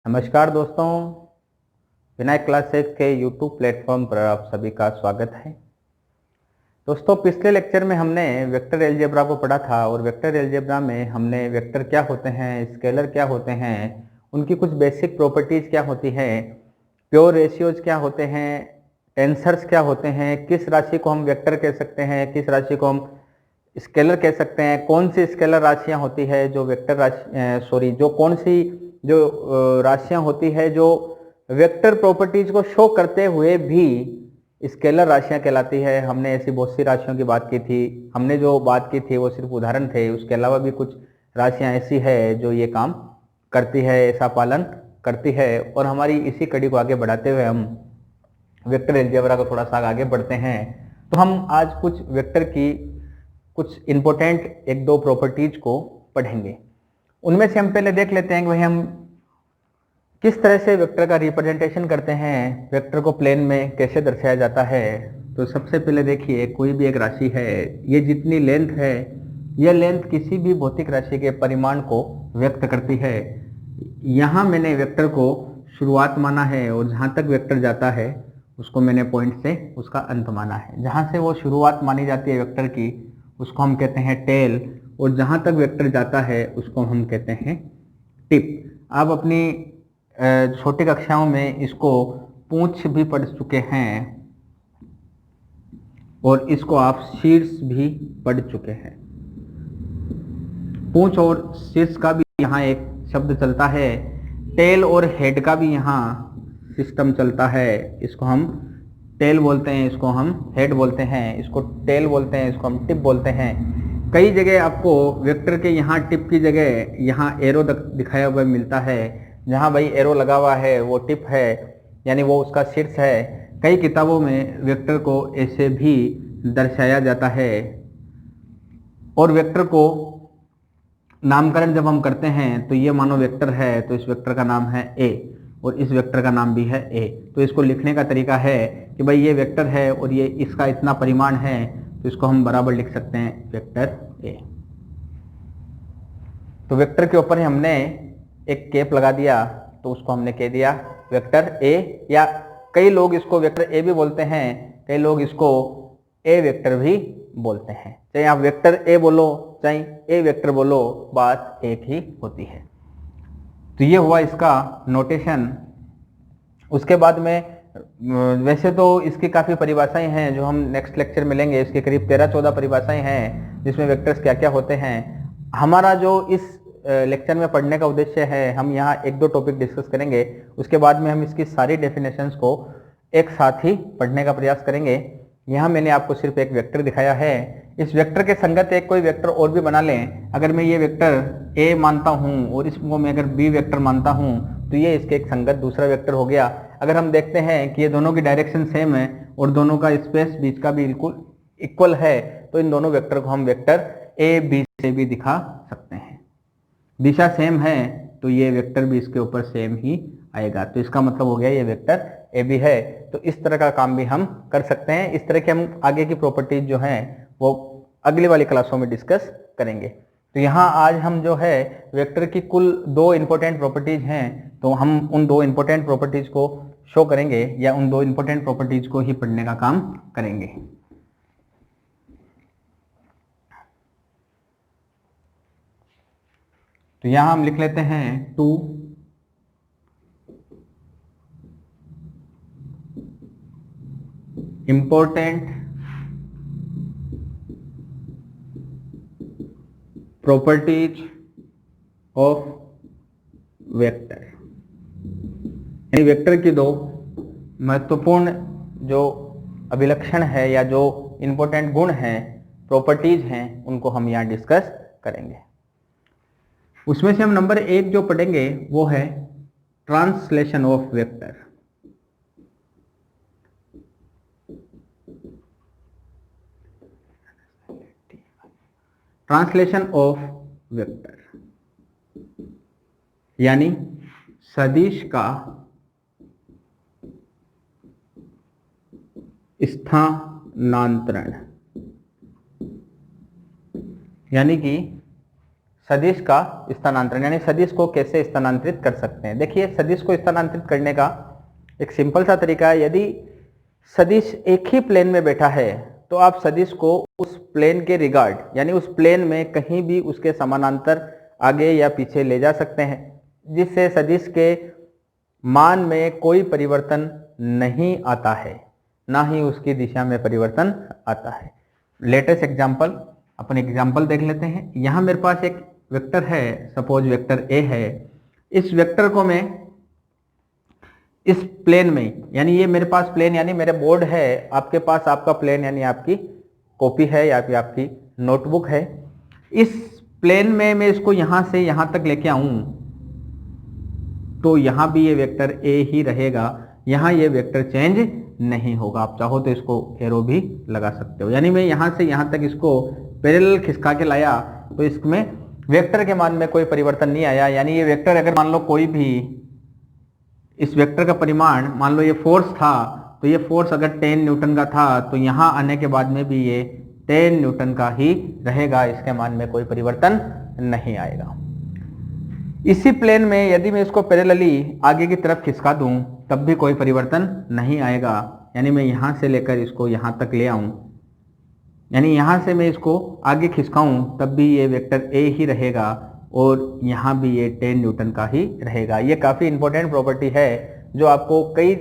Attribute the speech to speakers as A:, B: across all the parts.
A: नमस्कार दोस्तों, विनायक क्लासेस के यूट्यूब प्लेटफॉर्म पर आप सभी का स्वागत है। दोस्तों, पिछले लेक्चर में हमने वेक्टर अलजेब्रा को पढ़ा था और वेक्टर अलजेब्रा में हमने वेक्टर क्या होते हैं, स्केलर क्या होते हैं, उनकी कुछ बेसिक प्रॉपर्टीज क्या होती है, प्योर रेशियोज क्या होते हैं, टेंसर्स क्या होते हैं, किस राशि को हम वेक्टर कह सकते हैं, किस राशि को हम स्केलर कह सकते हैं, कौन सी स्केलर राशियां होती है जो वेक्टर राशि जो कौन सी राशियां होती है जो वेक्टर प्रॉपर्टीज को शो करते हुए भी स्केलर राशियां कहलाती है। हमने ऐसी बहुत सी राशियों की बात की थी। हमने जो बात की थी वो सिर्फ उदाहरण थे, उसके अलावा भी कुछ राशियां ऐसी है जो ये काम करती है, ऐसा पालन करती है। और हमारी इसी कड़ी को आगे बढ़ाते हुए हम वेक्टर अलजेब्रा को थोड़ा सा आगे बढ़ते हैं। तो हम आज कुछ वेक्टर की कुछ इंपॉर्टेंट एक दो प्रॉपर्टीज को पढ़ेंगे। उनमें से हम पहले देख लेते हैं कि भाई हम किस तरह से वेक्टर का रिप्रेजेंटेशन करते हैं, वेक्टर को प्लेन में कैसे दर्शाया जाता है। तो सबसे पहले देखिए, कोई भी एक राशि है, ये जितनी लेंथ है, यह लेंथ किसी भी भौतिक राशि के परिमाण को व्यक्त करती है। यहाँ मैंने वेक्टर को शुरुआत माना है और जहाँ तक वेक्टर जाता है उसको मैंने पॉइंट से उसका अंत माना है। जहाँ से वो शुरुआत मानी जाती है वेक्टर की उसको हम कहते हैं टेल, और जहाँ तक वेक्टर जाता है उसको हम कहते हैं टिप। आप अपनी छोटी कक्षाओं में इसको पूंछ भी पढ़ चुके हैं और इसको आप शीर्ष भी पढ़ चुके हैं। पूंछ और शीर्ष का भी यहाँ एक शब्द चलता है, टेल और हेड का भी यहाँ सिस्टम चलता है। इसको हम टेल बोलते हैं, इसको हम हेड बोलते हैं, इसको टेल बोलते हैं, इसको हम टिप बोलते हैं। कई जगह आपको वेक्टर के यहाँ टिप की जगह यहाँ एरो दिखाया हुआ मिलता है। जहाँ भाई एरो लगा हुआ है वो टिप है, यानी वो उसका शीर्ष है। कई किताबों में वेक्टर को ऐसे भी दर्शाया जाता है। और वेक्टर को नामकरण जब हम करते हैं तो ये मानो वेक्टर है तो इस वेक्टर का नाम है ए और इस वेक्टर का नाम भी है ए। तो इसको लिखने का तरीका है कि भाई ये वेक्टर है और ये इसका इतना परिमाण है, तो इसको हम बराबर लिख सकते हैं वेक्टर ए। तो वेक्टर के ऊपर हमने एक कैप लगा दिया तो उसको हमने कह दिया वेक्टर ए, या कई लोग इसको वेक्टर ए भी बोलते हैं, कई लोग इसको ए वेक्टर भी बोलते हैं। चाहे आप वेक्टर ए बोलो चाहे ए वेक्टर बोलो, बात एक ही होती है। तो ये हुआ इसका नोटेशन। उसके बाद में वैसे तो इसकी काफ़ी परिभाषाएं हैं जो हम नेक्स्ट लेक्चर में लेंगे। इसके करीब 13-14 परिभाषाएं हैं जिसमें वेक्टर्स क्या क्या होते हैं। हमारा जो इस लेक्चर में पढ़ने का उद्देश्य है, हम यहाँ एक दो टॉपिक डिस्कस करेंगे, उसके बाद में हम इसकी सारी डेफिनेशंस को एक साथ ही पढ़ने का प्रयास करेंगे। यहाँ मैंने आपको सिर्फ एक वेक्टर दिखाया है। इस वेक्टर के संगत एक कोई वेक्टर और भी बना लें। अगर मैं ये वेक्टर ए मानता हूँ और इसको मैं अगर बी वेक्टर मानता हूँ तो ये इसके एक संगत दूसरा वेक्टर हो गया। अगर हम देखते हैं कि ये दोनों की डायरेक्शन सेम है और दोनों का स्पेस बीच का भी बिल्कुल इक्वल है, तो इन दोनों वेक्टर को हम वेक्टर ए बी से भी दिखा सकते हैं। दिशा सेम है तो ये वेक्टर भी इसके ऊपर सेम ही आएगा, तो इसका मतलब हो गया ये वेक्टर ए बी है। तो इस तरह का काम भी हम कर सकते हैं। इस तरह के हम आगे की प्रॉपर्टीज जो हैं वो अगली वाली क्लासों में डिस्कस करेंगे। तो यहाँ आज हम जो है वेक्टर की कुल दो इंपॉर्टेंट प्रॉपर्टीज हैं, तो हम उन दो इंपॉर्टेंट प्रॉपर्टीज को शो करेंगे या उन दो इंपॉर्टेंट प्रॉपर्टीज को ही पढ़ने का काम करेंगे। तो यहाँ हम लिख लेते हैं two important properties of vector, यानी वेक्टर की दो महत्वपूर्ण जो अभिलक्षण है या जो इंपॉर्टेंट गुण हैं, प्रॉपर्टीज हैं, उनको हम यहाँ डिस्कस करेंगे। उसमें से हम नंबर एक जो पढ़ेंगे वो है translation of vector. Translation of vector यानी सदिश का स्थानांतरण, यानी कि सदिश का स्थानांतरण, यानी सदिश को कैसे स्थानांतरित कर सकते हैं। देखिए सदिश को स्थानांतरित करने का एक सिंपल सा तरीका है। यदि सदिश एक ही प्लेन में बैठा है तो आप सदिश को उस प्लेन के रिगार्ड, यानी उस प्लेन में कहीं भी उसके समानांतर आगे या पीछे ले जा सकते हैं, जिससे सदिश के मान में कोई परिवर्तन नहीं आता है, ना ही उसकी दिशा में परिवर्तन आता है। लेटेस्ट एग्जाम्पल, अपन एग्जाम्पल देख लेते हैं। यहाँ मेरे पास एक वेक्टर है, सपोज वेक्टर ए है। इस वेक्टर को मैं इस प्लेन में, यानी ये मेरे पास प्लेन यानी मेरे बोर्ड है, आपके पास आपका प्लेन यानी आपकी कॉपी है या फिर आपकी नोटबुक है। इस प्लेन में मैं इसको यहाँ से यहाँ तक लेके आऊँ तो यहाँ भी ये वेक्टर ए ही रहेगा, यहाँ ये वेक्टर चेंज नहीं होगा। आप चाहो तो इसको एरो भी लगा सकते हो। यानी मैं यहाँ से यहाँ तक इसको पैरेलल खिसका के लाया तो इसमें वेक्टर के मान में कोई परिवर्तन नहीं आया। यानी ये वेक्टर अगर मान लो कोई भी, इस वेक्टर का परिमाण मान लो ये फोर्स था, तो ये फोर्स अगर 10 न्यूटन का था तो यहाँ आने के बाद में भी ये 10 न्यूटन का ही रहेगा, इसके मान में कोई परिवर्तन नहीं आएगा। इसी प्लेन में यदि मैं इसको पैरेलली आगे की तरफ खिसका दूं तब भी कोई परिवर्तन नहीं आएगा। यानी मैं यहाँ से लेकर इसको यहाँ तक ले आऊं, यानी यहाँ से मैं इसको आगे खिसकाऊं तब भी ये वेक्टर ए ही रहेगा और यहाँ भी ये 10 न्यूटन का ही रहेगा। ये काफ़ी इंपॉर्टेंट प्रॉपर्टी है जो आपको कई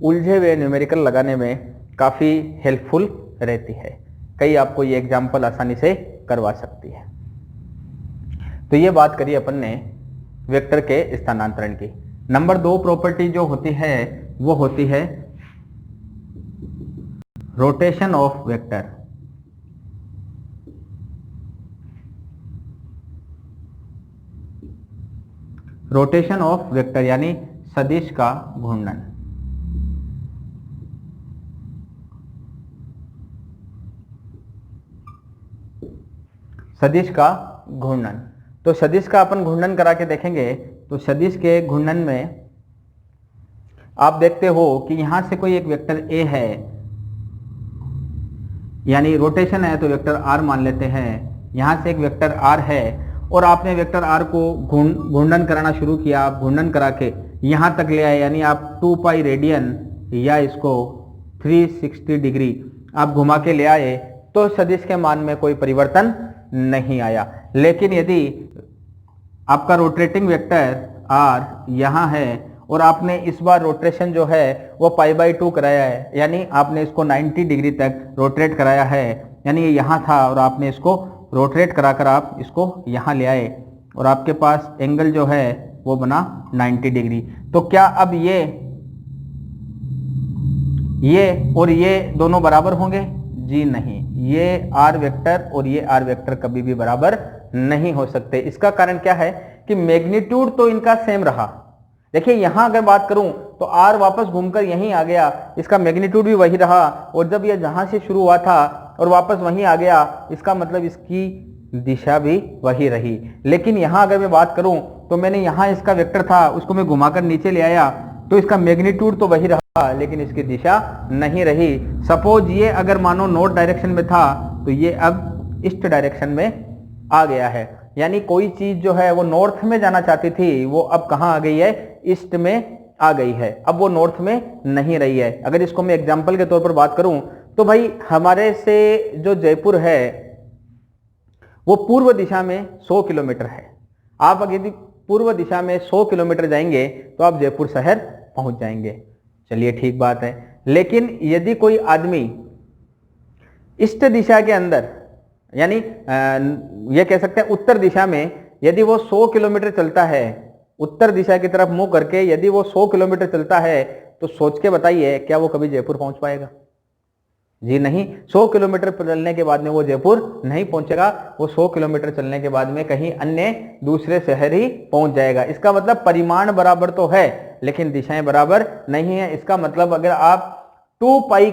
A: उलझे हुए न्यूमेरिकल लगाने में काफ़ी हेल्पफुल रहती है। कई आपको ये एग्जाम्पल आसानी से करवा सकती है। तो ये बात करी अपन ने वेक्टर के स्थानांतरण की। नंबर 2 प्रॉपर्टी जो होती है वो होती है rotation of vector. Rotation of vector यानी सदिश का घूर्णन। सदिश का घूर्णन, तो सदिश का अपन घूर्णन करा के देखेंगे। तो सदिश के घूर्णन में आप देखते हो कि यहां से कोई एक वेक्टर ए है, यानी रोटेशन है तो वेक्टर आर मान लेते हैं। यहां से एक वेक्टर आर है और आपने वेक्टर आर को घूर्णन कराना शुरू किया। आप घूर्णन करा के यहां तक ले आए, यानी आप 2 पाई रेडियन या इसको 360 डिग्री आप घुमा के ले आए तो सदिश के मान में कोई परिवर्तन नहीं आया। लेकिन यदि आपका रोटेटिंग वेक्टर आर यहाँ है और आपने इस बार रोटेशन जो है वो π/2 कराया है, यानी आपने इसको 90 डिग्री तक रोटेट कराया है, यानी ये यहाँ था और आपने इसको रोटेट कराकर आप इसको यहाँ ले आए और आपके पास एंगल जो है वो बना 90 डिग्री। तो क्या अब ये और ये दोनों बराबर होंगे? जी नहीं, ये आर वेक्टर और ये आर वेक्टर कभी भी बराबर नहीं हो सकते। इसका कारण क्या है कि मैग्नीट्यूड तो इनका सेम रहा। देखिए यहां अगर बात करूं तो आर वापस घूमकर यहीं आ गया, इसका मैग्नीट्यूड भी वही रहा, और जब ये जहां से शुरू हुआ था और वापस वहीं आ गया, इसका मतलब इसकी दिशा भी वही रही। लेकिन यहां अगर मैं बात करूं तो मैंने यहां इसका वेक्टर था उसको मैं घुमाकर नीचे ले आया तो इसका मैग्नीट्यूड तो वही रहा लेकिन इसकी दिशा नहीं रही। सपोज ये अगर मानो नॉर्थ डायरेक्शन में था तो ये अब ईस्ट डायरेक्शन में आ गया है, यानी कोई चीज जो है वो नॉर्थ में जाना चाहती थी वो अब कहां आ गई है? ईस्ट में आ गई है, अब वो नॉर्थ में नहीं रही है। अगर इसको मैं एग्जांपल के तौर पर बात करूं तो भाई हमारे से जो जयपुर है वो पूर्व दिशा में 100 किलोमीटर है। आप अगर यदि पूर्व दिशा में 100 किलोमीटर जाएंगे तो आप जयपुर शहर पहुंच जाएंगे। चलिए ठीक बात है। लेकिन यदि कोई आदमी ईस्ट दिशा के अंदर, यानी ये कह सकते हैं उत्तर दिशा में, यदि वो 100 किलोमीटर चलता है, उत्तर दिशा की तरफ मुंह करके यदि वो 100 किलोमीटर चलता है तो सोच के बताइए क्या वो कभी जयपुर पहुंच पाएगा? जी नहीं। 100 किलोमीटर चलने के बाद में वो जयपुर नहीं पहुंचेगा, वो 100 किलोमीटर चलने के बाद में कहीं अन्य दूसरे शहर ही पहुंच जाएगा। इसका मतलब परिमाण बराबर तो है लेकिन दिशाएं बराबर नहीं है। इसका मतलब अगर आप 2 पाई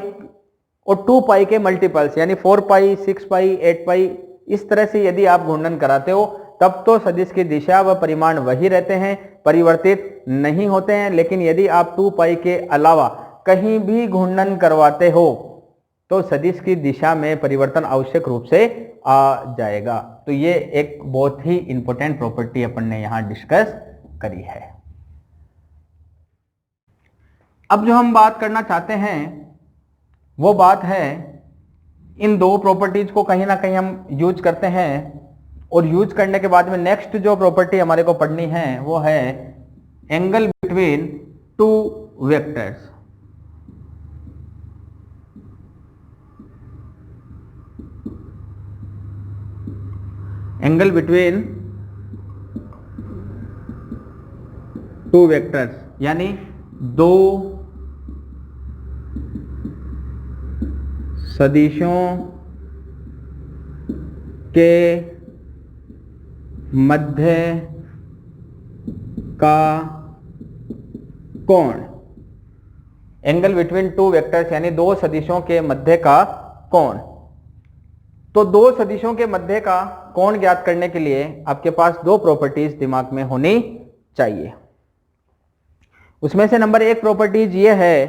A: और 2 पाई के मल्टीपल्स यानी 4 पाई, 6 पाई, 8 पाई इस तरह से यदि आप घूर्णन कराते हो तब तो सदिश की दिशा व परिमाण वही रहते हैं, परिवर्तित नहीं होते हैं। लेकिन यदि आप 2 पाई के अलावा कहीं भी घूर्णन करवाते हो तो सदिश की दिशा में परिवर्तन आवश्यक रूप से आ जाएगा। तो ये एक बहुत ही इंपॉर्टेंट प्रॉपर्टी अपन ने यहां डिस्कस करी है। अब जो हम बात करना चाहते हैं वो बात है, इन दो प्रॉपर्टीज को कहीं ना कहीं हम यूज करते हैं, और यूज करने के बाद में नेक्स्ट जो प्रॉपर्टी हमारे को पढ़नी है वो है angle between two vectors. Angle between two vectors यानी दो सदिशों के मध्य का कोण। एंगल बिटवीन टू वेक्टर्स यानी दो सदिशों के मध्य का कोण। तो दो सदिशों के मध्य का कोण ज्ञात करने के लिए आपके पास दो प्रॉपर्टीज दिमाग में होनी चाहिए। उसमें से नंबर एक प्रॉपर्टीज ये है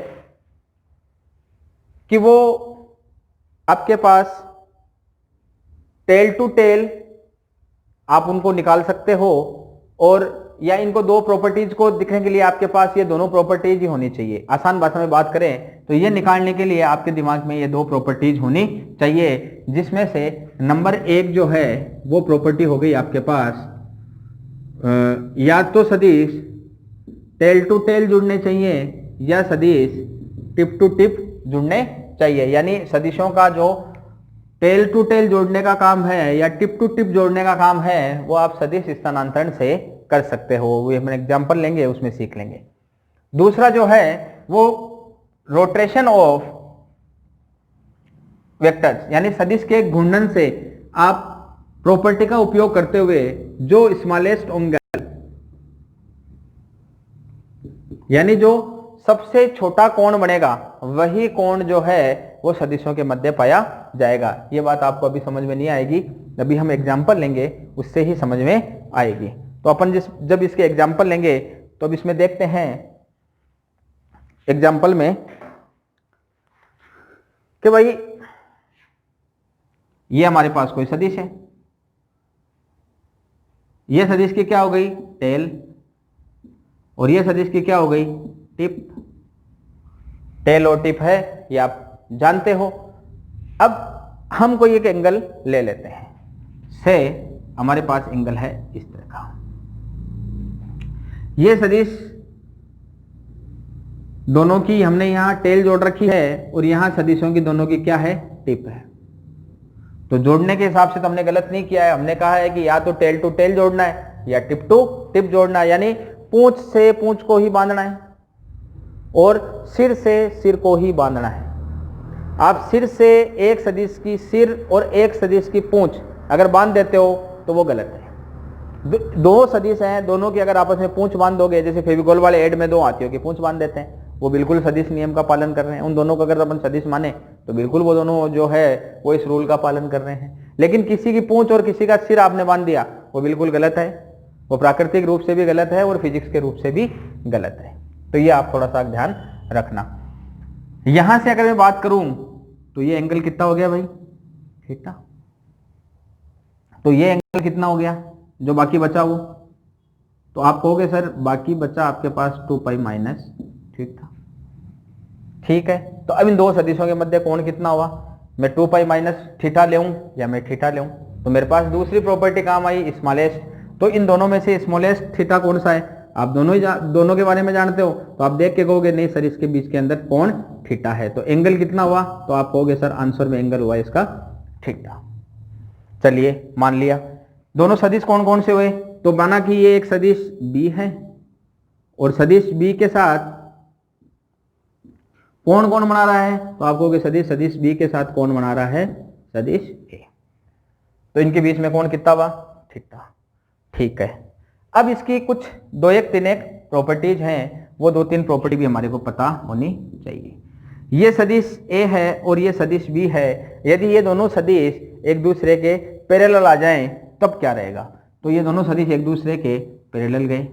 A: कि वो आपके पास टेल टू टेल आप उनको निकाल सकते हो, और या इनको दो प्रॉपर्टीज को दिखने के लिए आपके पास ये दोनों प्रॉपर्टीज ही होनी चाहिए। आसान भाषा में बात करें तो ये निकालने के लिए आपके दिमाग में ये दो प्रॉपर्टीज होनी चाहिए, जिसमें से नंबर एक जो है वो प्रॉपर्टी हो गई आपके पास या तो सदिश टेल टू टेल जुड़ने चाहिए या सदिश टिप टू टिप जुड़ने चाहिए। यानी सदिशों का जो टेल टू टेल जोड़ने का काम है या टिप टू टिप जोड़ने का काम है वो आप सदिश स्थानांतरण से कर सकते हो। वो हम एग्जांपल लेंगे, उसमें सीख लेंगे। दूसरा जो है वो रोटेशन ऑफ वेक्टर्स यानी सदिश के घूर्णन से आप प्रॉपर्टी का उपयोग करते हुए जो स्मॉलेस्ट एंगल यानी जो सबसे छोटा कोण बनेगा वही कोण जो है वो सदिशों के मध्य पाया जाएगा। ये बात आपको अभी समझ में नहीं आएगी, अभी हम एग्जांपल लेंगे उससे ही समझ में आएगी। तो अपन जब इसके एग्जांपल लेंगे तो अब इसमें देखते हैं एग्जांपल में कि भाई ये हमारे पास कोई सदिश है, ये सदिश की क्या हो गई टेल, और ये सदिश की क्या हो गई टिप। टेल और टिप है ये आप जानते हो। अब हम कोई एक एंगल ले लेते हैं, से हमारे पास एंगल है इस तरह का। ये सदिश दोनों की हमने यहां टेल जोड़ रखी है और यहां सदिशों की दोनों की क्या है टिप है। तो जोड़ने के हिसाब से तो हमने गलत नहीं किया है, हमने कहा है कि या तो टेल टू टेल जोड़ना है या टिप टू टिप जोड़ना है, यानी पूंछ से पूंछ को ही बांधना है और सिर से सिर को ही बांधना है। आप सिर से एक सदिश की सिर और एक सदिश की पूंछ अगर बांध देते हो तो वो गलत है। दो सदिश हैं, दोनों की अगर आपस में पूंछ बांध दोगे, जैसे फेविकोल वाले एड में दो आती हो कि पूंछ बांध देते हैं, वो बिल्कुल सदिश नियम का पालन कर रहे हैं। उन दोनों को अगर अपन सदिश माने तो बिल्कुल वो दोनों जो है वो इस रूल का पालन कर रहे हैं। लेकिन किसी की पूंछ और किसी का सिर आपने बांध दिया वो बिल्कुल गलत है, वो प्राकृतिक रूप से भी गलत है और फिजिक्स के रूप से भी गलत है। तो ये आप थोड़ा सा ध्यान रखना। यहां से अगर मैं बात करूं तो ये एंगल कितना हो गया भाई थीटा, तो ये एंगल कितना हो गया जो बाकी बचा वो, तो आप कहोगे सर बाकी बचा आपके पास 2 पाई माइनस थीटा। ठीक है, तो अब इन दो सदिशों के मध्य कोण कितना हुआ, मैं 2 पाई माइनस थीटा ले या मैं थीटा ले, तो मेरे पास दूसरी प्रॉपर्टी काम आई स्मॉलेस्ट। तो इन दोनों में से स्मॉलेस्ट थीटा कौन सा है, आप दोनों के बारे में जानते हो, तो आप देख के कहोगे नहीं सर इसके बीच के अंदर कोण थीटा है। तो एंगल कितना हुआ, तो आप कहोगे सर आंसर में एंगल हुआ इसका थीटा। चलिए मान लिया। दोनों सदिश कौन कौन से हुए, तो माना कि ये एक सदिश बी है और सदिश बी के साथ कोण कौन बना रहा है, तो आप कहोगे सदिश बी के साथ कौन बना रहा है सदिश ए। तो इनके बीच में कोण कितना हुआ थीटा। ठीक है, अब इसकी कुछ 2 एक 3 एक प्रॉपर्टीज हैं, वो 2-3 प्रॉपर्टी भी हमारे को पता होनी चाहिए। ये सदिश ए है और ये सदिश बी है, यदि ये दोनों सदिश एक दूसरे के पैरेलल आ जाएं तब क्या रहेगा, तो ये दोनों सदिश एक दूसरे के पैरेलल गए।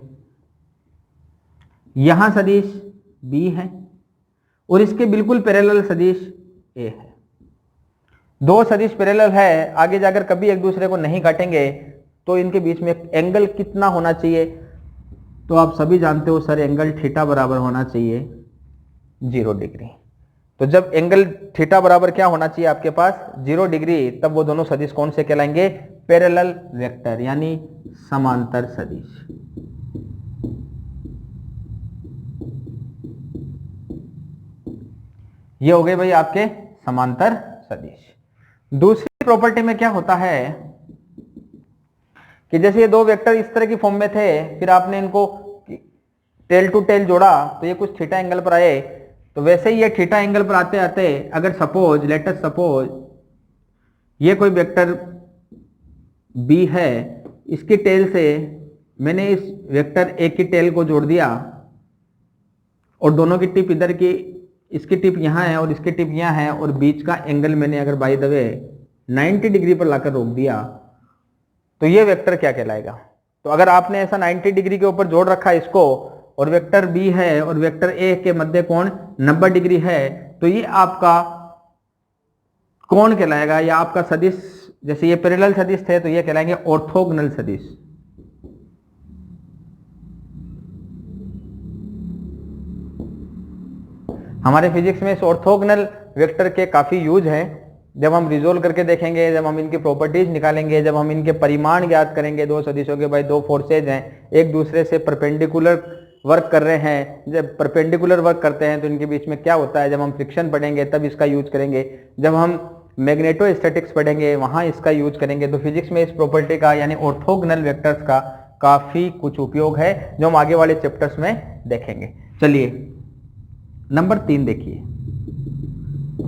A: यहां सदिश बी है और इसके बिल्कुल पैरेलल सदिश ए है। दो सदिश पैरेलल है, आगे जाकर कभी एक दूसरे को नहीं काटेंगे, तो इनके बीच में एंगल कितना होना चाहिए? तो आप सभी जानते हो सर, एंगल थीटा बराबर होना चाहिए 0 डिग्री। तो जब एंगल थीटा बराबर क्या होना चाहिए आपके पास? 0 डिग्री, तब वो दोनों सदिश कौन से कहलाएंगे? पैरेलल वेक्टर, यानी समांतर सदिश। ये हो गए भाई आपके समांतर सदिश। दूसरी प्रॉपर्टी में क्या होता है कि जैसे ये दो वेक्टर इस तरह की फॉर्म में थे, फिर आपने इनको टेल टू टेल जोड़ा तो ये कुछ थीटा एंगल पर आए, तो वैसे ही ये थीटा एंगल पर आते आते अगर सपोज लेट अस सपोज ये कोई वेक्टर बी है, इसकी टेल से मैंने इस वेक्टर ए की टेल को जोड़ दिया और दोनों की टिप इधर की, इसकी टिप यहाँ है और इसकी टिप यहाँ है, और बीच का एंगल मैंने अगर बाय द वे 90 डिग्री पर लाकर रोक दिया, तो ये वेक्टर क्या कहलाएगा? तो अगर आपने ऐसा 90 डिग्री के ऊपर जोड़ रखा इसको, और वेक्टर बी है और वेक्टर ए के मध्य कोण 90 डिग्री है, तो ये आपका कोण कहलाएगा, या आपका सदिश, जैसे ये पैरेलल सदिश थे तो ये कहलाएंगे ऑर्थोगोनल सदिश। हमारे फिजिक्स में इस ऑर्थोगोनल वेक्टर के काफी यूज है। जब हम रिजोल्व करके देखेंगे, जब हम इनकी प्रॉपर्टीज निकालेंगे, जब हम इनके परिमाण ज्ञात करेंगे, दो सदिशों के भाई दो फोर्सेज हैं, एक दूसरे से परपेंडिकुलर वर्क कर रहे हैं, जब परपेंडिकुलर वर्क करते हैं तो इनके बीच में क्या होता है, जब हम फ्रिक्शन पढ़ेंगे तब इसका यूज करेंगे, जब हम मैग्नेटोस्टैटिक्स पढ़ेंगे वहां इसका यूज करेंगे। तो फिजिक्स में इस प्रॉपर्टी का यानी ऑर्थोगोनल वेक्टर्स का काफी कुछ उपयोग है, जो हम आगे वाले चैप्टर्स में देखेंगे। चलिए नंबर 3 देखिए,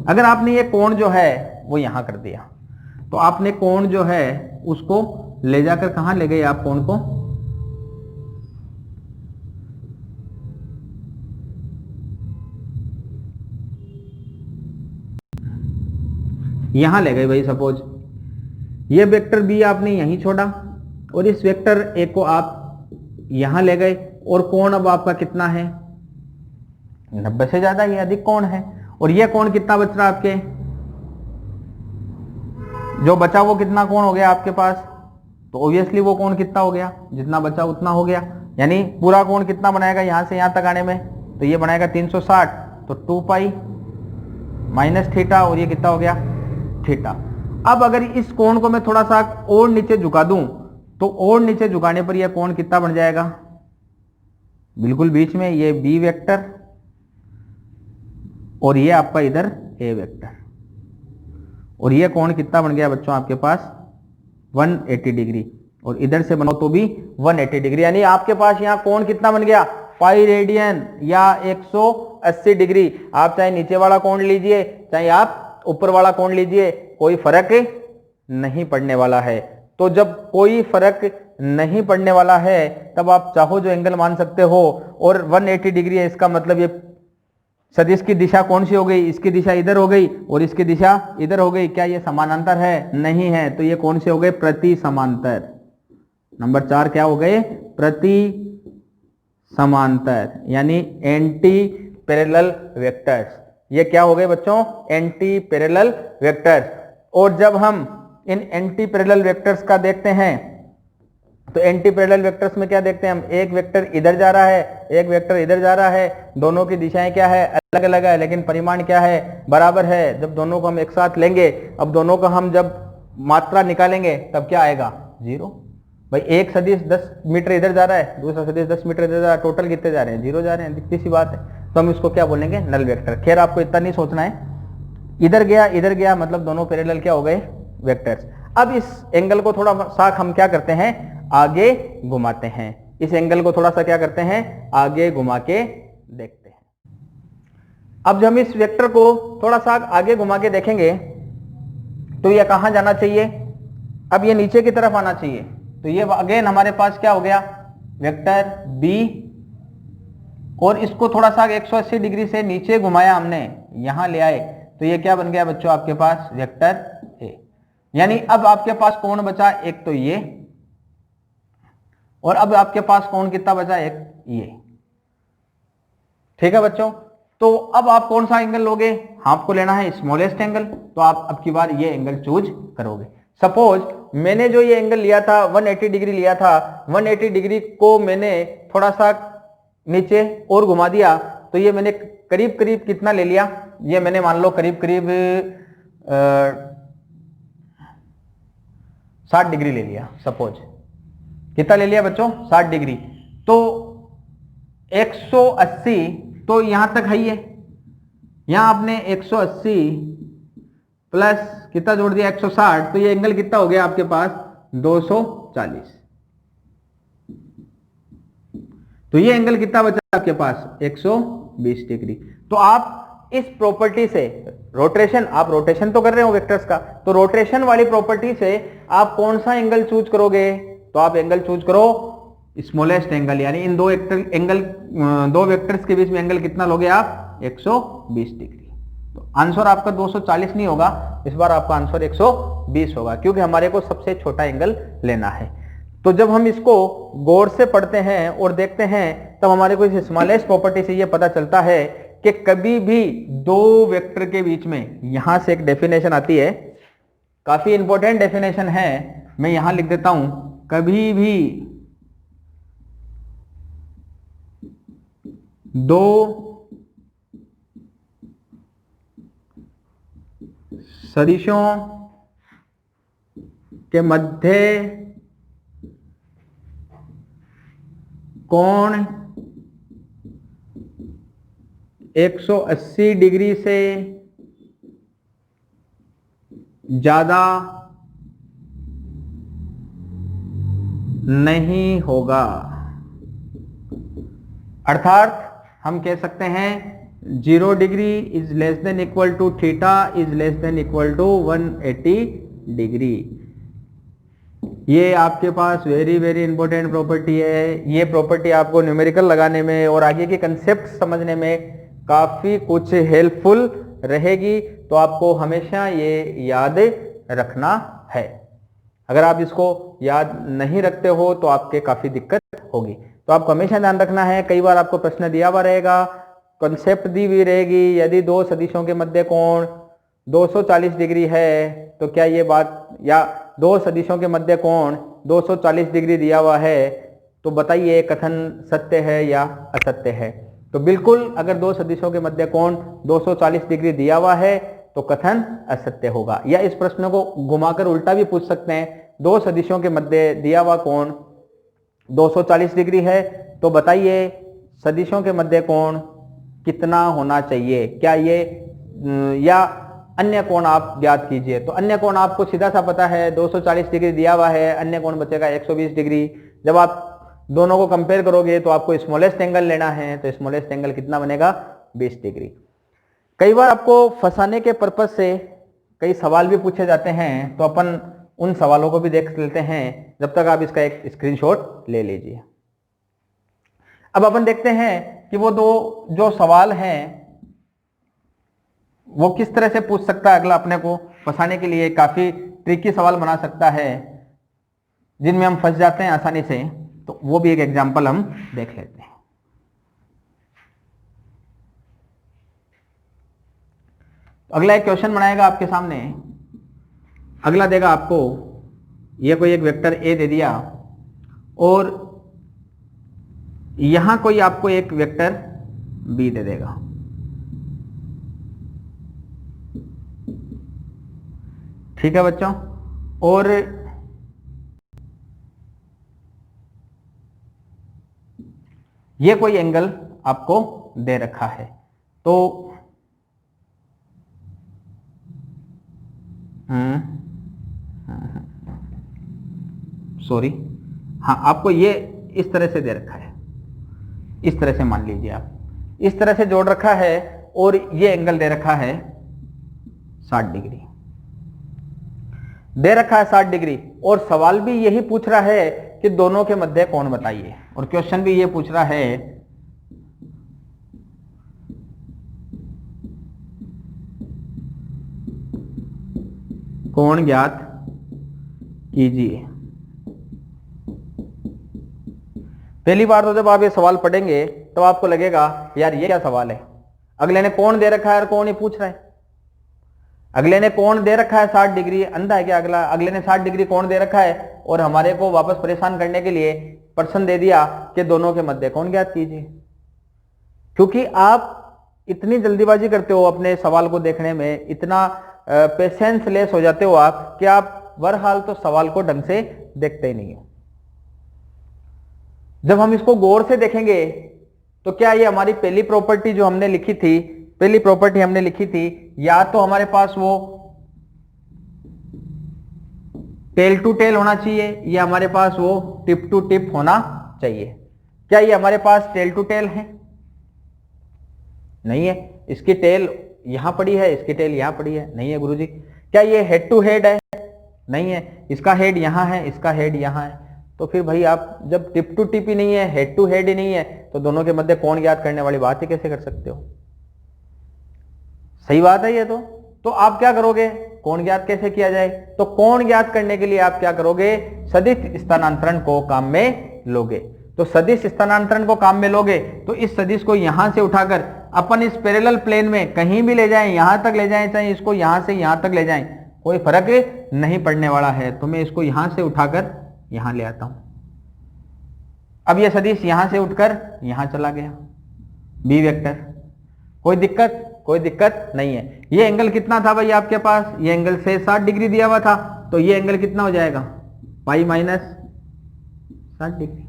A: अगर आपने ये कोण जो है वो यहां कर दिया, तो आपने कोण जो है उसको ले जाकर कहां ले गए आप कोण को? यहां ले गए भाई। सपोज ये वेक्टर बी आपने यहीं छोड़ा और इस वेक्टर ए को आप यहां ले गए, और कोण अब आपका कितना है? 90 से ज्यादा ये अधिक कोण है। और ये कोण कितना बच रहा आपके? जो बचा वो कितना कोण हो गया आपके पास? तो ऑब्वियसली वो कोण कितना हो गया? जितना बचा उतना हो गया। यानी पूरा कोण कितना बनाएगा यहां से यहां तक आने में? तो ये बनाएगा 360, तो 2 पाई माइनस थीटा, और ये कितना हो गया? थीटा। अब अगर इस कोण को मैं थोड़ा सा और नीचे झुका दूं, तो और नीचे झुकाने पर यह कोण कितना बन जाएगा? बिल्कुल बीच में ये बी वेक्टर, और ये आपका इधर ए वेक्टर, और ये कोण कितना बन गया बच्चों आपके पास? 180 डिग्री, और इधर से बनाओ तो भी 180 डिग्री। यानी आपके पास यहाँ कोण कितना बन गया? पाई रेडियन या 180 डिग्री। आप चाहे नीचे वाला कोण लीजिए, चाहे आप ऊपर वाला कोण लीजिए, कोई फर्क नहीं पड़ने वाला है। तो जब कोई फर्क नहीं पड़ने वाला है, तब आप चाहो जो एंगल मान सकते हो। और 180 डिग्री है, इसका मतलब ये सदिश की दिशा कौन सी हो गई? इसकी दिशा इधर हो गई और इसकी दिशा इधर हो गई। क्या ये समानांतर है? नहीं है। तो ये कौन से हो गए? प्रति समांतर। नंबर 4 क्या हो गए? प्रति समांतर, यानी एंटी पैरेलल वेक्टर्स। ये क्या हो गए बच्चों? Anti parallel vectors. और जब हम इन एंटी पैरेलल वेक्टर्स का देखते हैं, तो एंटी पैरेलल वेक्टर्स में क्या देखते हैं हम? एक वेक्टर इधर जा रहा है, एक वेक्टर इधर जा रहा है, दोनों की दिशाएं क्या है? अलग अलग है, लेकिन परिमाण क्या है? बराबर है। जब दोनों को हम एक साथ लेंगे, अब दोनों को हम जब मात्रा निकालेंगे तब क्या आएगा? 0। भाई एक सदिश 10 मीटर इधर जा रहा है, दूसरा सदिश 10 मीटर इधर जा रहा है, टोटल कितने जा रहे हैं? 0 जा रहे हैं। दिखती सी बात है। तो हम इसको क्या बोलेंगे? Null vector. खैर आपको इतना नहीं सोचना है, इधर गया मतलब दोनों पैरेलल क्या हो गए? वेक्टर्स। अब इस एंगल को थोड़ा सा हम क्या करते हैं? आगे घुमाते हैं। इस एंगल को थोड़ा सा क्या करते हैं? आगे घुमा के देखते हैं। अब जब हम इस वेक्टर को थोड़ा सा आगे घुमा के देखेंगे, तो ये कहां जाना चाहिए? अब ये नीचे की तरफ आना चाहिए। तो ये अगेन हमारे पास क्या हो गया? वेक्टर बी, और इसको थोड़ा सा 180 डिग्री से नीचे घुमाया हमने, यहां ले आए, तो ये क्या बन गया बच्चों आपके पास? Vector A. यानी अब आपके पास कौन बचा? एक तो ये, और अब आपके पास कौन कितना बचा? एक ये। ठीक है बच्चों। तो अब आप कौन सा एंगल लोगे? आपको लेना है स्मॉलेस्ट एंगल, तो आप अब की बार ये एंगल चूज करोगे। सपोज मैंने जो ये एंगल लिया था 180 डिग्री लिया था, 180 डिग्री को मैंने थोड़ा सा नीचे और घुमा दिया, तो ये मैंने करीब करीब कितना ले लिया? ये मैंने मान लो करीब करीब 60 डिग्री ले लिया। सपोज कितना ले लिया बच्चों? 60 डिग्री। तो 180 तो यहां तक है, ये यहां आपने 180 प्लस कितना जोड़ दिया? 160, तो ये एंगल कितना हो गया आपके पास? 240। तो ये एंगल कितना बचा आपके पास? 120 डिग्री। तो आप इस प्रॉपर्टी से रोटेशन, आप रोटेशन तो कर रहे हो वेक्टर्स का, तो रोटेशन वाली प्रॉपर्टी से आप कौन सा एंगल चूज करोगे? तो आप एंगल चूज करो स्मॉलेस्ट एंगल, यानी इन दो दो वेक्टर्स के बीच में एंगल कितना लोगे आप? 120 डिग्री। तो आंसर आपका 240 नहीं होगा, इस बार आपका आंसर 120 होगा, क्योंकि हमारे को सबसे छोटा एंगल लेना है। तो जब हम इसको गौर से पढ़ते हैं और देखते हैं, तब हमारे को इस स्मॉलेस्ट प्रॉपर्टी से ये पता चलता है कि कभी भी दो वेक्टर के बीच में, यहां से एक डेफिनेशन आती है, काफी इंपॉर्टेंट डेफिनेशन है, मैं यहां लिख देता हूं, कभी भी दो सदिशों के मध्य कोण 180 डिग्री से ज्यादा नहीं होगा। अर्थात हम कह सकते हैं 0 degree is less than equal to theta is less than equal to 180 degree. ये आपके पास वेरी वेरी इंपॉर्टेंट प्रॉपर्टी है। ये प्रॉपर्टी आपको न्यूमेरिकल लगाने में और आगे के कंसेप्ट समझने में काफी कुछ हेल्पफुल रहेगी, तो आपको हमेशा ये याद रखना है। अगर आप इसको याद नहीं रखते हो तो आपके काफी दिक्कत होगी, तो आपको हमेशा ध्यान रखना है। कई बार आपको प्रश्न दिया हुआ रहेगा, कंसेप्ट दी हुई रहेगी, यदि दो सदिशों के मध्य कोण 240 डिग्री है तो क्या ये बात, या दो सदिशों के मध्य कोण 240 डिग्री दिया हुआ है तो बताइए कथन सत्य है या असत्य है? तो बिल्कुल, अगर दो सदिशों के मध्य कोण 240 डिग्री दिया हुआ है तो कथन असत्य होगा। या इस प्रश्न को घुमाकर उल्टा भी पूछ सकते हैं, दो सदिशों के मध्य दिया हुआ कोण 240 डिग्री है तो बताइए सदिशों के मध्य कोण कितना होना चाहिए? क्या ये या अन्य कोण आप ज्ञात कीजिए। तो अन्य कोण आपको सीधा सा पता है, 240 डिग्री दिया हुआ है, अन्य कोण बचेगा 120 डिग्री। जब आप दोनों को कंपेयर करोगे तो आपको स्मॉलेस्ट एंगल लेना है, तो स्मॉलेस्ट एंगल कितना बनेगा? 20 डिग्री। कई बार आपको फंसाने के पर्पज से कई सवाल भी पूछे जाते हैं, तो अपन उन सवालों को भी देख लेते हैं, जब तक आप इसका एक स्क्रीनशॉट ले लीजिए। अब अपन देखते हैं कि वो दो जो सवाल हैं वो किस तरह से पूछ सकता है अगला, अपने को फंसाने के लिए काफी ट्रिकी सवाल बना सकता है जिनमें हम फंस जाते हैं आसानी से। तो वो भी एक एग्जांपल हम देख लेते हैं। अगला एक क्वेश्चन बनाएगा आपके सामने। अगला देगा आपको, ये कोई एक वेक्टर ए दे दिया और यहां कोई आपको एक वेक्टर बी दे देगा। ठीक है बच्चों, और ये कोई एंगल आपको दे रखा है। तो सॉरी, हाँ, आपको ये इस तरह से दे रखा है, इस तरह से मान लीजिए आप इस तरह से जोड़ रखा है और ये एंगल दे रखा है 60 डिग्री दे रखा है 60 डिग्री। और सवाल भी यही पूछ रहा है कि दोनों के मध्य कोण बताइए, और क्वेश्चन भी ये पूछ रहा है कोण ज्ञात कीजिए। पहली बार तो जब आप ये सवाल पढ़ेंगे तो आपको लगेगा यार ये क्या सवाल है, अगले ने कोण दे रखा है और कोण ही पूछ रहा है। अगले ने कोण दे रखा है 60 डिग्री, अंधा है क्या अगला? अगले ने 60 डिग्री कोण दे रखा है और हमारे को वापस परेशान करने के लिए प्रश्न दे दिया कि दोनों के मध्य कोण ज्ञात कीजिए। क्योंकि आप इतनी जल्दीबाजी करते हो अपने सवाल को देखने में, इतना पेशेंस लेस हो जाते हो आप कि आप बहरहाल तो सवाल को ढंग से देखते ही नहीं हो। जब हम इसको गौर से देखेंगे तो क्या ये हमारी पहली प्रॉपर्टी जो हमने लिखी थी, पहली प्रॉपर्टी हमने लिखी थी, या तो हमारे पास वो टेल टू टेल होना चाहिए या हमारे पास वो टिप टू टिप होना चाहिए। क्या ये हमारे पास टेल टू टेल है? नहीं है। इसकी टेल यहां पड़ी है, इसकी टेल यहां पड़ी है, नहीं है गुरुजी। क्या ये हेड टू हेड है? नहीं है। इसका हेड यहां है, इसका हेड यहां है। तो फिर भाई आप जब टिप टू टिप ही नहीं है, हेड टू हेड ही नहीं है, तो दोनों के मध्य कोण ज्ञात करने वाली बात ही कैसे कर सकते हो? सही बात है ये तो आप क्या करोगे? कोण ज्ञात कैसे किया जाए? तो कोण ज्ञात करने के लिए आप क्या करोगे? सदिश स्थानांतरण को काम में लोगे। तो सदिश स्थानांतरण को काम में लोगे तो इस सदिश को यहां से उठाकर अपन इस पैरेलल प्लेन में कहीं भी ले जाएं, यहां तक ले जाएं, चाहे इसको यहां से यहां तक ले जाएं, कोई फर्क नहीं पड़ने वाला है। तो मैं इसको यहां से उठाकर यहां ले आता हूं। अब यह सदिश यहां से उठकर यहां चला गया, बी वेक्टर। कोई दिक्कत? कोई दिक्कत नहीं है। ये एंगल कितना था भाई आपके पास? ये एंगल से 60 डिग्री दिया हुआ था, तो ये एंगल कितना हो जाएगा? Pi minus 60 degree.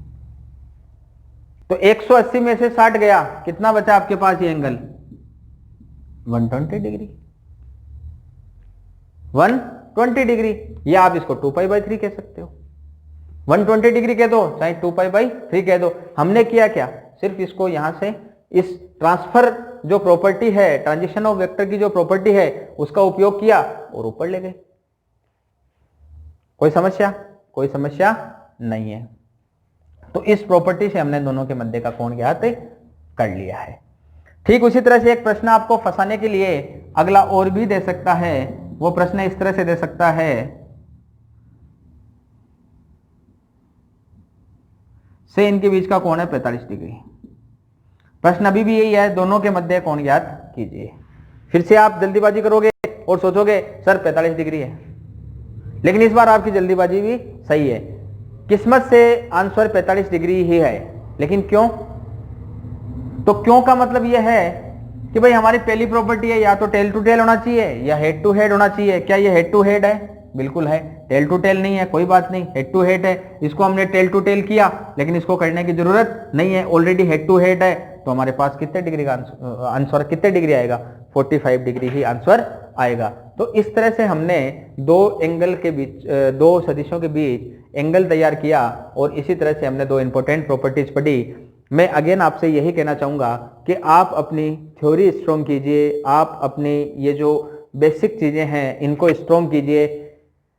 A: तो 180 में से 60 गया, कितना बचा आपके पास? ये एंगल 120 डिग्री। 120 डिग्री, या आप इसको 2π/3 कह सकते हो। 120 डिग्री कह दो, चाहे 2π/3 कह दो। हमने किया क्या? सिर्फ इसको यहां से इस ट्रांसफर जो प्रॉपर्टी है, ट्रांजिशन ऑफ वेक्टर की जो प्रॉपर्टी है, उसका उपयोग किया और ऊपर ले गए। कोई समस्या? कोई समस्या नहीं है। तो इस प्रॉपर्टी से हमने दोनों के मध्य का कोण ज्ञात कर लिया है। ठीक उसी तरह से एक प्रश्न आपको फंसाने के लिए अगला और भी दे सकता है। वो प्रश्न इस तरह से दे सकता है, से इनके बीच का कोण है 45 डिग्री। प्रश्न अभी भी यही है, दोनों के मध्य कोण ज्ञात कीजिए। फिर से आप जल्दीबाजी करोगे और सोचोगे सर 45 डिग्री है, लेकिन इस बार आपकी जल्दीबाजी भी सही है। किस्मत से आंसर 45 डिग्री ही है, लेकिन क्यों? तो क्यों का मतलब यह है कि भाई हमारी पहली प्रॉपर्टी है, या तो टेल टू टेल होना चाहिए या हेड टू हेड होना चाहिए। क्या ये हेड टू हेड है? बिल्कुल है। टेल टू टेल नहीं है, कोई बात नहीं, हेड टू हेड है। इसको हमने टेल टू टेल किया, लेकिन इसको करने की जरूरत नहीं है, ऑलरेडी हेड टू हेड है। तो हमारे पास कितने डिग्री का आंसर कितने डिग्री आएगा? 45 डिग्री ही आंसर आएगा। तो इस तरह से हमने दो एंगल के बीच, दो सदिशों के बीच एंगल तैयार किया और इसी तरह से हमने दो इंपॉर्टेंट प्रॉपर्टीज पढ़ी। मैं अगेन आपसे यही कहना चाहूंगा कि आप अपनी थ्योरी स्ट्रॉन्ग कीजिए, आप अपनी ये जो बेसिक चीजें हैं इनको स्ट्रॉन्ग कीजिए।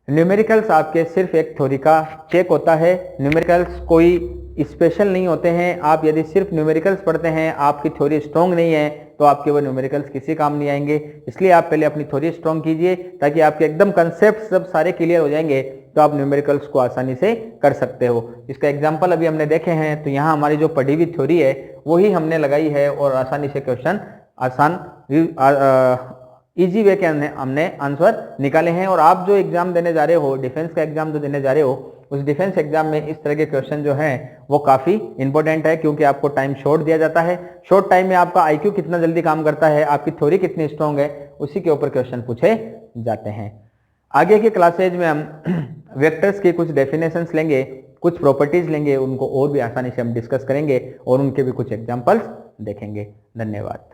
A: न्यूमेरिकल्स आपके सिर्फ एक थ्योरी का चेक होता है, न्यूमेरिकल्स कोई स्पेशल नहीं होते हैं। आप यदि सिर्फ न्यूमेरिकल्स पढ़ते हैं, आपकी थ्योरी स्ट्रॉन्ग नहीं है, तो आपके वो न्यूमेरिकल्स किसी काम नहीं आएंगे। इसलिए आप पहले अपनी थ्योरी स्ट्रॉन्ग कीजिए, ताकि आपके एकदम कंसेप्ट सब सारे क्लियर हो जाएंगे, तो आप न्यूमेरिकल्स को आसानी से कर सकते हो। इसका एग्जाम्पल अभी हमने देखे हैं, तो यहाँ हमारी जो पढ़ी हुई थ्योरी है वही हमने लगाई है और आसानी से क्वेश्चन इजी वे के हमने आंसर निकाले हैं। और आप जो एग्जाम देने जा रहे हो, डिफेंस का एग्जाम जो देने जा रहे हो, उस डिफेंस एग्जाम में इस तरह के क्वेश्चन जो हैं वो काफी इंपॉर्टेंट है, क्योंकि आपको टाइम शॉर्ट दिया जाता है। शॉर्ट टाइम में आपका आईक्यू कितना जल्दी काम करता है, आपकी थ्योरी कितनी स्ट्रांग है, उसी के ऊपर क्वेश्चन पूछे जाते हैं। आगे की क्लासेज में हम वेक्टर्स की कुछ डेफिनेशंस लेंगे, कुछ प्रॉपर्टीज लेंगे, उनको और भी आसानी से हम डिस्कस करेंगे और उनके भी कुछ एग्जांपल्स देखेंगे। धन्यवाद।